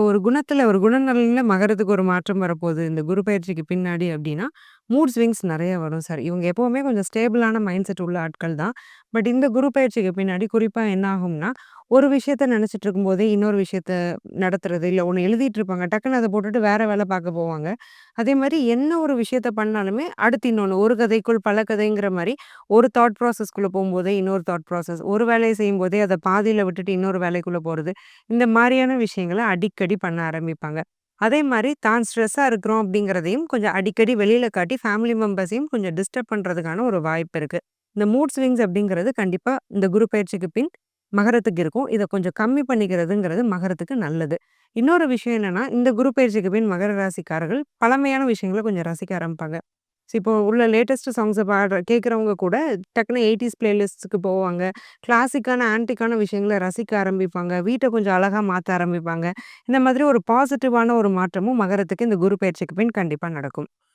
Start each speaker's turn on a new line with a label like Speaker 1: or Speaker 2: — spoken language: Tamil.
Speaker 1: ஒரு குணத்துல ஒரு குணநலன்ல மகரத்துக்கு ஒரு மாற்றம் வரப்போகுது. இந்த குரு பயிற்சிக்கு பின்னாடி அப்டின்னா, மூட் ஸ்விங்ஸ் நெறைய வரும் சார். இவங்க எப்பவுமே கொஞ்சம் ஸ்டேபிளான மைண்ட் செட் உள்ள ஆட்கள் தான். பட் இந்த குரு பயிற்சிக்கு பின்னாடி குறிப்பா என்ன ஆகும்னா, ஒரு விஷயத்த நெனச்சுட்டு இருக்கும்போதே இன்னொரு விஷயத்த நடத்துறது, இல்ல ஒண்ணு எழுதிட்டு இருப்பாங்க. டக்குனு அத போட்டுட்டு வேற வேல பாக்க போவாங்க. அதே மாரி என்ன ஒரு விஷயத்த பண்ணாலுமே, அடுத்து இன்னொன்னு. ஒரு கதைக்குள் பல கதைங்கிற மாரி, ஒரு தாட் ப்ராசஸ்க்குள்ள போம்போதே இன்னொரு தாட் ப்ராசஸ். ஒரு வேலைய செய்யும்போதே அத பாதியில விட்டுட்டு இன்னொரு வேலைக்குள்ள போறது. இந்த மாரியான விஷயங்கள அடிக்கடி பண்ண ஆரம்பிப்பாங்க. அதே மாரி தான் ஸ்ட்ரெஸ்ஸா இருக்கிறோம் அப்படிங்கிறதையும் கொஞ்சம் அடிக்கடி வெளியில காட்டி ஃபேமிலி மெம்பர்ஸையும் கொஞ்சம் டிஸ்டர்ப் பண்றதுக்கான ஒரு வாய்ப்பு இருக்கு. இந்த மூட் ஸ்விங்ஸ் அப்படிங்கிறது கண்டிப்பா இந்த குரு பயிற்சிக்கு பின் மகரத்துக்கு இருக்கும். இத கொஞ்சம் கம்மி பண்ணிக்கிறதுங்கிறது மகரத்துக்கு நல்லது. இன்னொரு விஷயம் என்னன்னா, இந்த குரு பயிற்சிக்கு பின் மகர ராசிக்காரர்கள் பழமையான விஷயங்கள கொஞ்சம் ரசிக்க ஆரம்பிப்பாங்க. இப்போ உள்ள லேட்டஸ்ட் சாங்ஸ கேட்கிறவங்க கூட டக்குனு 80ஸ் பிளேலிஸ்ட்ஸ்க்கு போவாங்க. கிளாசிக்கான, ஆன்டிக்கான விஷயங்கள ரசிக்க ஆரம்பிப்பாங்க. வீட்ட கொஞ்சம் அழகா மாத்த ஆரம்பிப்பாங்க. இந்த மாதிரி ஒரு பாசிட்டிவான ஒரு மாற்றமும் மகரத்துக்கு இந்த குரு பயிற்சிக்கு பின் கண்டிப்பா நடக்கும்.